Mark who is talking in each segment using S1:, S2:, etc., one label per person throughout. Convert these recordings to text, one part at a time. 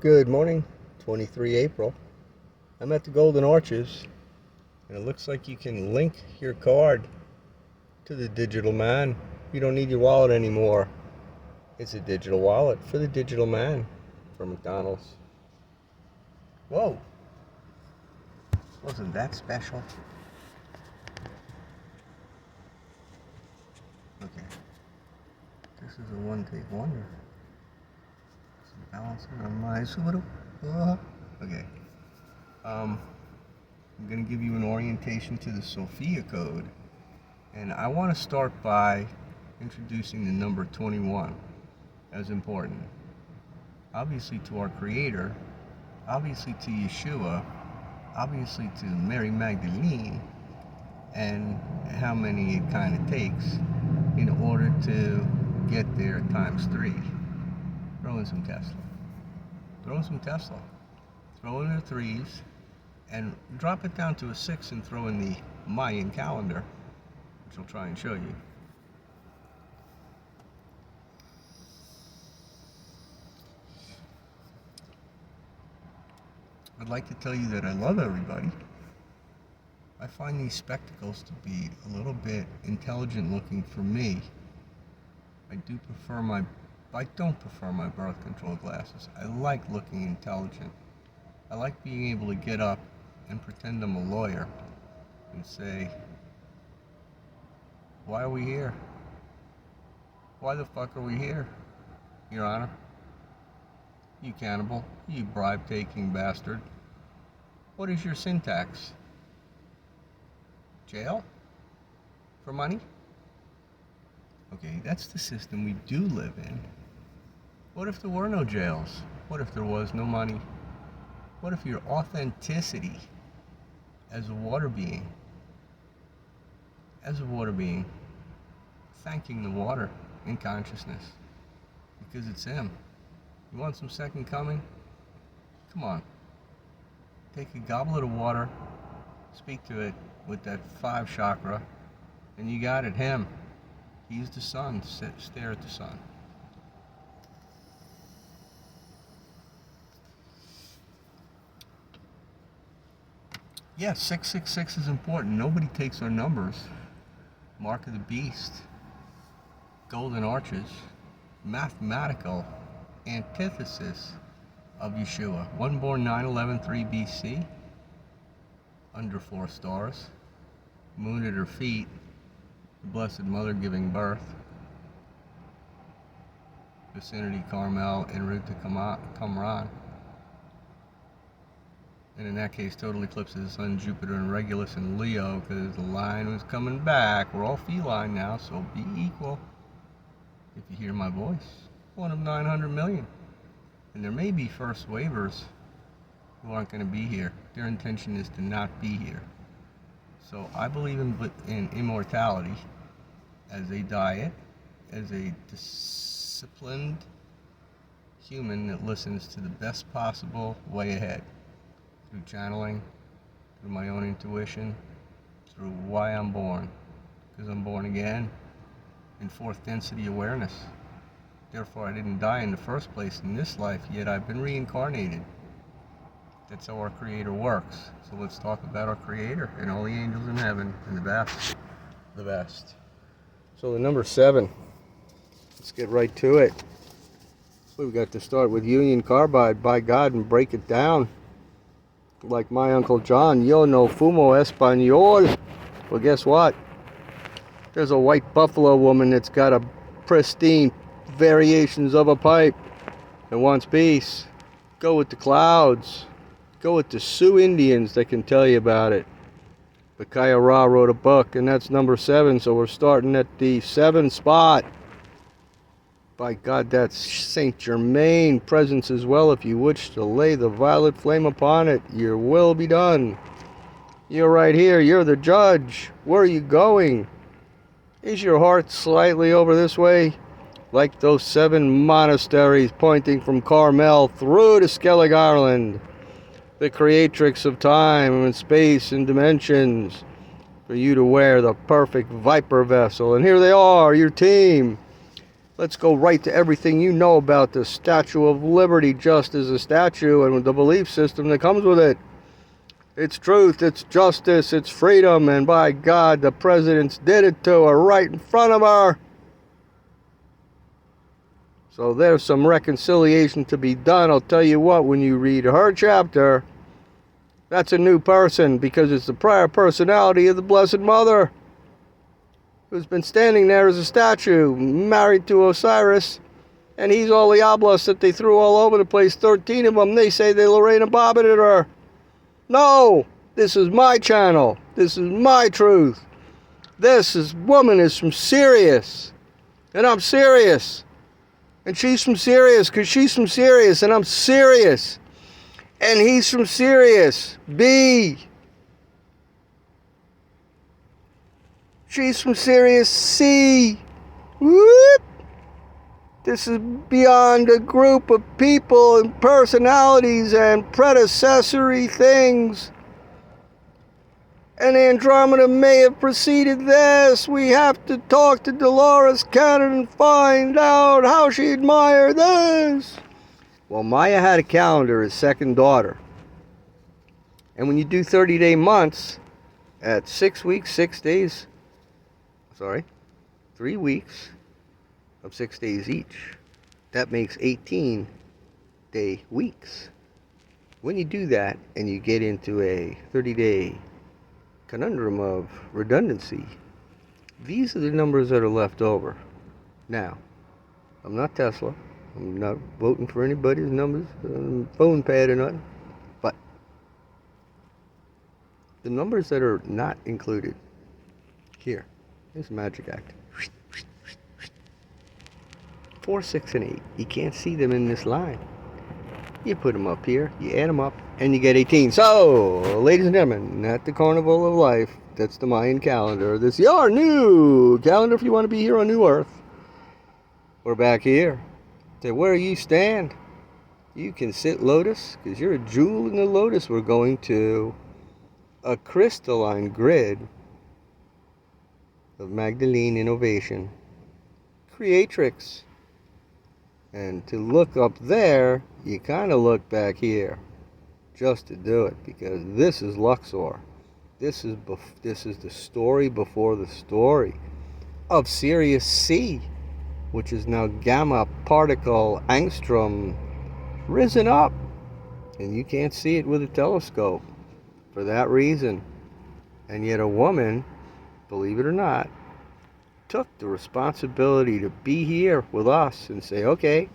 S1: Good morning, 23 April. I'm at the Golden Arches, and it looks like you can link your card to the digital man. You don't need your wallet anymore. It's a digital wallet for the digital man for McDonald's. Whoa, wasn't that special? Okay, this is a one-take wonder. Some balancing on my little. Okay. I'm going to give you an orientation to the Sophia code, and I want to start by introducing the number 21 as important. Obviously to our Creator, obviously to Yeshua, obviously to Mary Magdalene, and how many it kind of takes in order to get there times 3. Throw in some Tesla. Throw in some Tesla. Throw in the 3s. And drop it down to a 6 and throw in the Mayan calendar, which I'll try and show you. I'd like to tell you that I love everybody. I find these spectacles to be a little bit intelligent looking for me. I don't prefer my birth control glasses. I like looking intelligent. I like being able to get up and pretend I'm a lawyer and say, why are we here? Why the fuck are we here, Your Honor? You cannibal, you bribe-taking bastard. What is your syntax? Jail? For money? Okay, that's the system we do live in. What if there were no jails? What if there was no money? What if your authenticity as a water being, thanking the water in consciousness, because it's him. You want some second coming? Come on. Take a goblet of water, speak to it with that 5 chakra, and you got it, him. He's the sun. Stare at the sun. Yeah, 666 is important. Nobody takes our numbers. Mark of the Beast, Golden Arches, mathematical antithesis of Yeshua. One born 9/11/3 BC, under 4 stars, moon at her feet, the Blessed Mother giving birth, vicinity Carmel en route to Qumran. And in that case, total eclipse of the sun, Jupiter, and Regulus and Leo, because the line was coming back. We're all feline now, so be equal. If you hear my voice, 1 of 900 million. And there may be first waivers who aren't going to be here. Their intention is to not be here. So I believe in immortality as a diet, as a disciplined human that listens to the best possible way ahead. Through channeling, through my own intuition, through why I'm born. Because I'm born again in 4th density awareness. Therefore, I didn't die in the first place in this life, yet I've been reincarnated. That's how our Creator works. So let's talk about our Creator and all the angels in heaven and the best. The best. So the number 7. Let's get right to it. We've got to start with Union Carbide, by God, and break it down. Like my Uncle John, yo no fumo español. Well, guess what? There's a white buffalo woman that's got a pristine variations of a pipe and wants peace. Go with the clouds. Go with the Sioux Indians that can tell you about it. Micaiah Ra wrote a book, and that's number 7, so we're starting at the 7 spot. By God, that's Saint Germain presence as well. If you wish to lay the violet flame upon it, your will be done. You're right here. You're the judge. Where are you going? Is your heart slightly over this way? Like those 7 monasteries pointing from Carmel through to Skellig, Ireland. The creatrix of time and space and dimensions. For you to wear the perfect viper vessel. And here they are, your team. Let's go right to everything you know about the Statue of Liberty just as a statue and the belief system that comes with it. It's truth, it's justice, it's freedom, and by God, the presidents did it to her right in front of her. So there's some reconciliation to be done. I'll tell you what, when you read her chapter, that's a new person, because it's the prior personality of the Blessed Mother, who's been standing there as a statue, married to Osiris, and he's all the oblasts that they threw all over the place, 13 of them. They say they Lorena Bobbited her. No, this is my channel. This is my truth. This woman is from Sirius, and I'm serious. And she's from Sirius because she's from Sirius, and I'm serious. And he's from Sirius B. She's from Sirius C. Whoop! This is beyond a group of people and personalities and predecessory things. And Andromeda may have preceded this. We have to talk to Dolores Cannon and find out how she admired this. Well, Maya had a calendar, his second daughter. And when you do 30-day months at 6 weeks, 6 days, 3 weeks of 6 days each, that makes 18-day weeks. When you do that and you get into a 30-day conundrum of redundancy, these are the numbers that are left over. Now, I'm not Tesla. I'm not voting for anybody's numbers, phone pad or nothing. But the numbers that are not included here, here's a magic act. 4, 6, and 8. You can't see them in this line. You put them up here, you add them up, and you get 18. So, ladies and gentlemen, at the Carnival of Life, that's the Mayan calendar. This is your new calendar if you want to be here on New Earth. We're back here. To where you stand, you can sit lotus, because you're a jewel in the lotus. We're going to a crystalline grid of Magdalene Innovation Creatrix. And to look up there, you kind of look back here just to do it, because this is Luxor. This is the story before the story of Sirius C, which is now gamma particle angstrom risen up, and you can't see it with a telescope for that reason. And yet a woman, believe it or not, took the responsibility to be here with us and say, okay,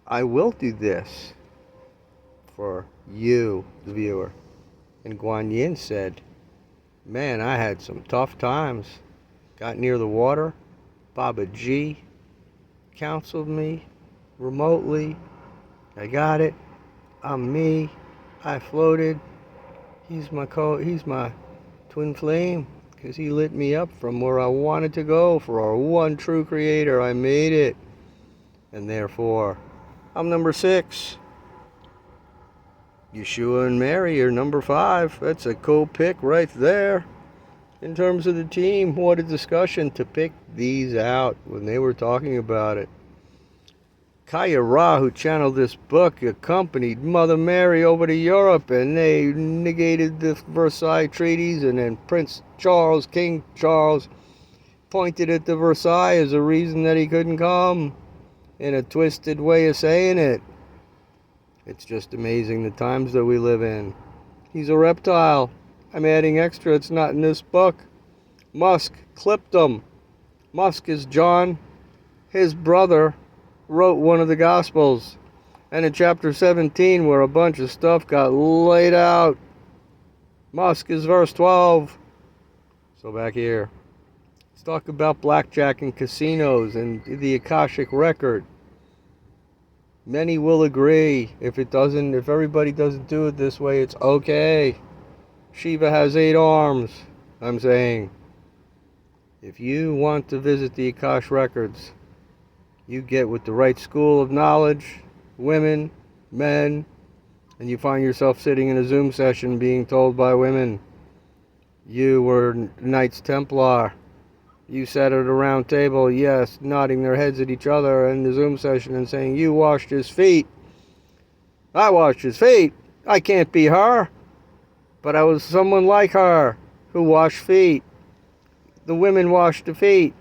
S1: I will do this for you, the viewer. And Guan Yin said, man, I had some tough times. Got near the water. Baba G counseled me remotely. I got it. I'm me. I floated. He's my twin flame, because he lit me up from where I wanted to go for our one true creator. I made it. And therefore, I'm number 6. Yeshua and Mary are number 5. That's a co-pick right there. In terms of the team, what a discussion to pick these out when they were talking about it. Kaya Ra, who channeled this book, accompanied Mother Mary over to Europe, and they negated the Versailles treaties, and then Prince Charles, King Charles, pointed at the Versailles as a reason that he couldn't come, in a twisted way of saying it. It's just amazing the times that we live in. He's a reptile. I'm adding extra, it's not in this book. Musk clipped him. Musk is John. His brother wrote one of the Gospels. And in chapter 17, where a bunch of stuff got laid out, Musk is verse 12. So back here, let's talk about blackjack and casinos and the Akashic record. Many will agree. If everybody doesn't do it this way, it's okay. Shiva has 8 arms. I'm saying, if you want to visit the Akash records, you get with the right school of knowledge, women, men, and you find yourself sitting in a Zoom session being told by women, you were Knights Templar, You sat at a round table, yes, nodding their heads at each other in the Zoom session and saying, you washed his feet. I washed his feet. I can't be her. But I was someone like her who washed feet. The women washed the feet.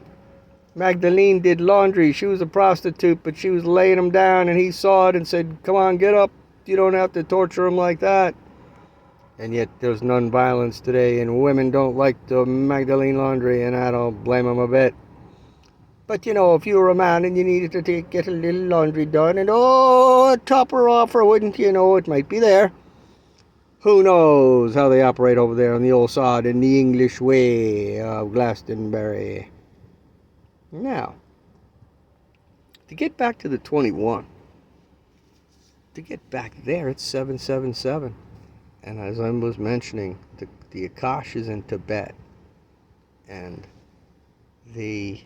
S1: Magdalene did laundry. She was a prostitute, but she was laying him down, and he saw it and said, come on, get up. You don't have to torture him like that. And yet there's non-violence today, and women don't like the Magdalene laundry, and I don't blame them a bit. But you know, if you were a man and you needed to get a little laundry done, and a topper offer, wouldn't you know, it might be there. Who knows how they operate over there on the old sod in the English way of Glastonbury. Now, to get back to the 21, to get back there, it's 777. And as I was mentioning, the Akash is in Tibet. And the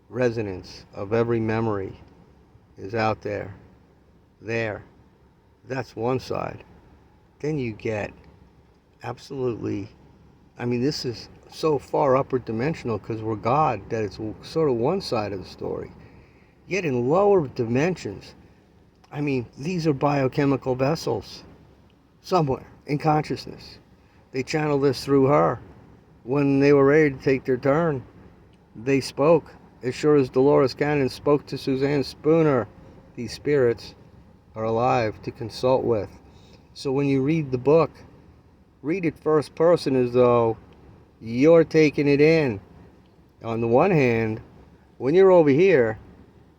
S1: resonance of every memory is out there. There. That's one side. Then you get absolutely, I mean, this is so far upper dimensional because we're God that it's sort of one side of the story. Yet in lower dimensions, I mean, these are biochemical vessels somewhere in consciousness. They channeled this through her. When they were ready to take their turn, they spoke. As sure as Dolores Cannon spoke to Suzanne Spooner, these spirits are alive to consult with. So when you read the book, read it first person as though you're taking it in. On the one hand, when you're over here,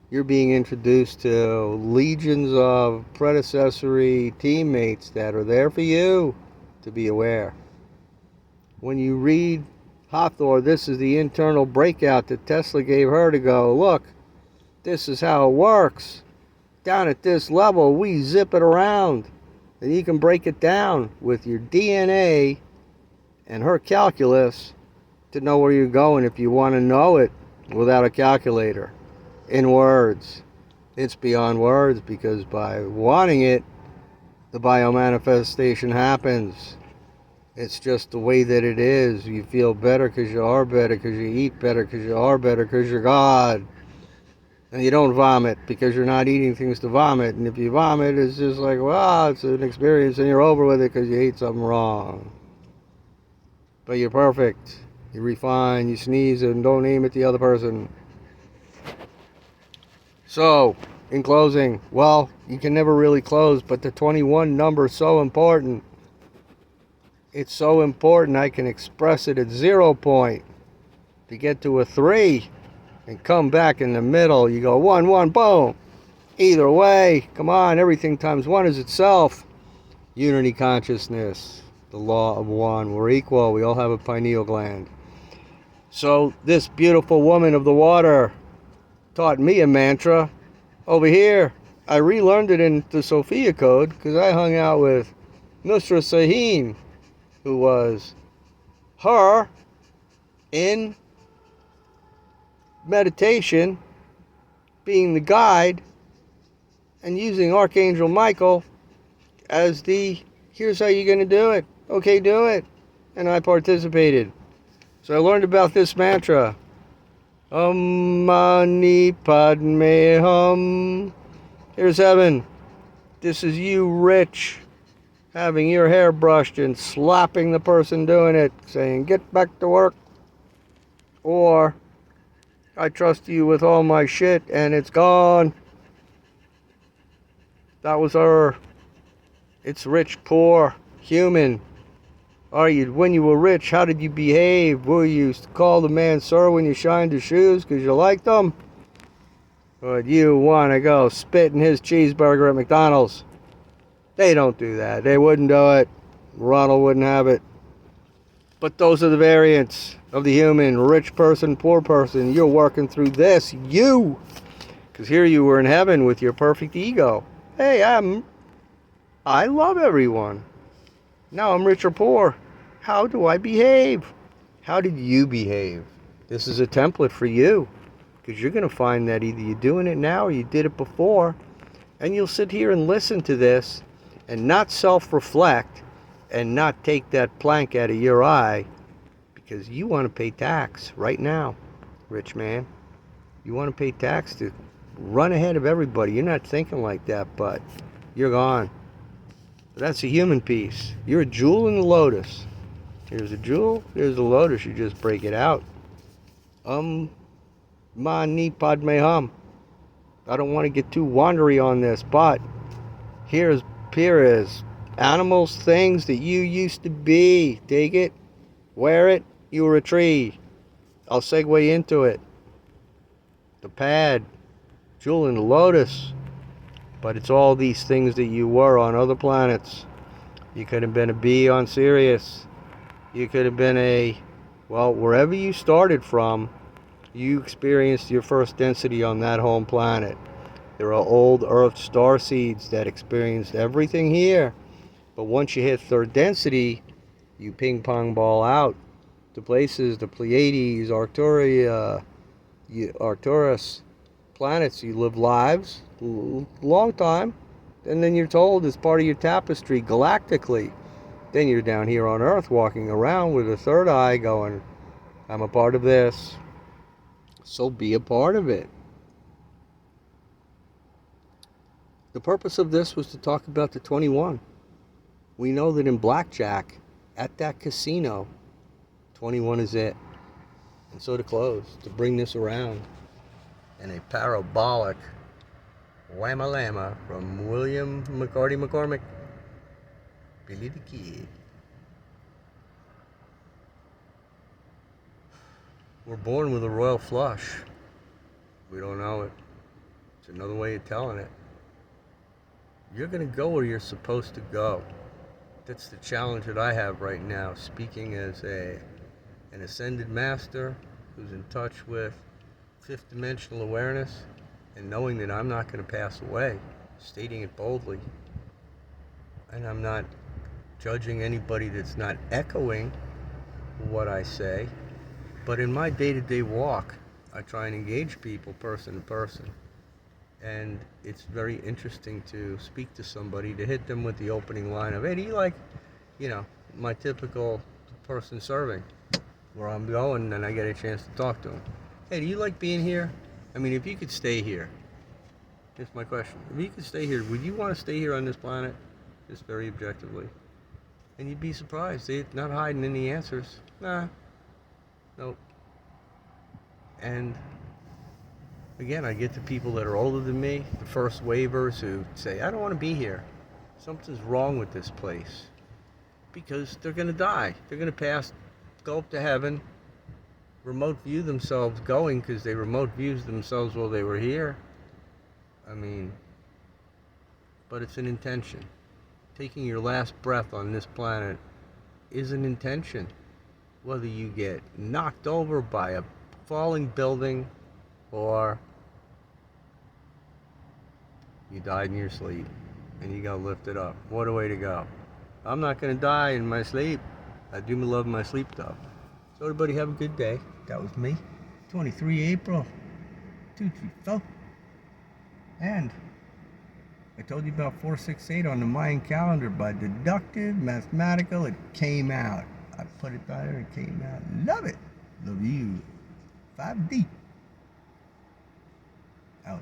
S1: you're being introduced to legions of predecessory teammates that are there for you to be aware. When you read Hathor, this is the internal breakout that Tesla gave her to go, look, this is how it works. Down at this level, we zip it around. And you can break it down with your DNA and her calculus to know where you're going if you want to know it without a calculator. In words. It's beyond words because by wanting it, the biomanifestation happens. It's just the way that it is. You feel better because you are better, because you eat better, because you are better, because you're God. And you don't vomit because you're not eating things to vomit. And if you vomit, it's just like, well, it's an experience and you're over with it because you ate something wrong. But you're perfect. You refine, you sneeze, and don't aim at the other person. So, in closing, well, you can never really close, but the 21 number is so important. It's so important I can express it at 0 point to get to a 3 and come back in the middle. You go 1, 1, boom. Either way, come on, everything times 1 is itself. Unity consciousness, the law of 1. We're equal. We all have a pineal gland. So this beautiful woman of the water taught me a mantra over here. I relearned it in the Sophia Code because I hung out with Nusra Sahin, who was her in meditation, being the guide, and using Archangel Michael as the, here's how you're going to do it. Okay, do it. And I participated. So I learned about this mantra. Mani Padme Hum. Here's heaven. This is you, rich, having your hair brushed and slapping the person doing it, saying, get back to work. Or, I trust you with all my shit and it's gone. That was her. It's rich, poor, human. Are you, when you were rich, how did you behave? Were you call the man sir when you shined his shoes because you liked them? Or do you want to go spit in his cheeseburger at McDonald's? They don't do that. They wouldn't do it. Ronald wouldn't have it. But those are the variants of the human. Rich person, poor person. You're working through this. You. Because here you were in heaven with your perfect ego. Hey, I love everyone. Now I'm rich or poor. How do I behave? How did you behave? This is a template for you. Because you're going to find that either you're doing it now or you did it before. And you'll sit here and listen to this and not self-reflect and not take that plank out of your eye because you want to pay tax right now. rich man. You want to pay tax to run ahead of everybody. You're not thinking like that, but you're gone. That's a human piece. You're a jewel in the lotus. Here's a jewel, here's a lotus. You just break it out. Mani padme hum. I don't want to get too wandery on this, but here is animals, things that you used to be. Take it, wear it, you were a tree. I'll segue into it. The pad, jewel in the lotus. But it's all these things that you were on other planets. You could have been a bee on Sirius. You could have been wherever you started from, you experienced your first density on that home planet. There are old Earth star seeds that experienced everything here. But once you hit third density, you ping pong ball out to places, the Pleiades, Arcturus planets. You live lives, long time, and then you're told as part of your tapestry galactically. Then you're down here on Earth walking around with a third eye going, I'm a part of this, so be a part of it. The purpose of this was to talk about the 21. We know that in blackjack, at that casino, 21 is it. And so to close, to bring this around in a parabolic wham-a-lama from William McCarty McCormick, Billy the Kid. We're born with a royal flush. We don't know it. It's another way of telling it. You're going to go where you're supposed to go. That's the challenge that I have right now, speaking as an ascended master who's in touch with fifth dimensional awareness and knowing that I'm not going to pass away, stating it boldly. And I'm not judging anybody that's not echoing what I say, but in my day-to-day walk, I try and engage people person to person. And it's very interesting to speak to somebody, to hit them with the opening line of, hey, do you like, my typical person serving, where I'm going and I get a chance to talk to them. Hey, do you like being here? I mean, if you could stay here, here's my question. If you could stay here, would you want to stay here on this planet? Just very objectively. And you'd be surprised. They're not hiding any answers. Nah. Nope. And again, I get to people that are older than me, the first waivers who say, I don't want to be here. Something's wrong with this place. Because they're going to die. They're going to go up to heaven, remote view themselves going because they remote views themselves while they were here. I mean, but it's an intention. Taking your last breath on this planet is an intention. Whether you get knocked over by a falling building or you died in your sleep and you got lifted up. What a way to go. I'm not going to die in my sleep. I do love my sleep though. So everybody have a good day. That was me. 23 April 234. And I told you about 468 on the Mayan calendar. By deductive, mathematical, it came out. I put it there, it came out. Love it. Love you. 5D. Out.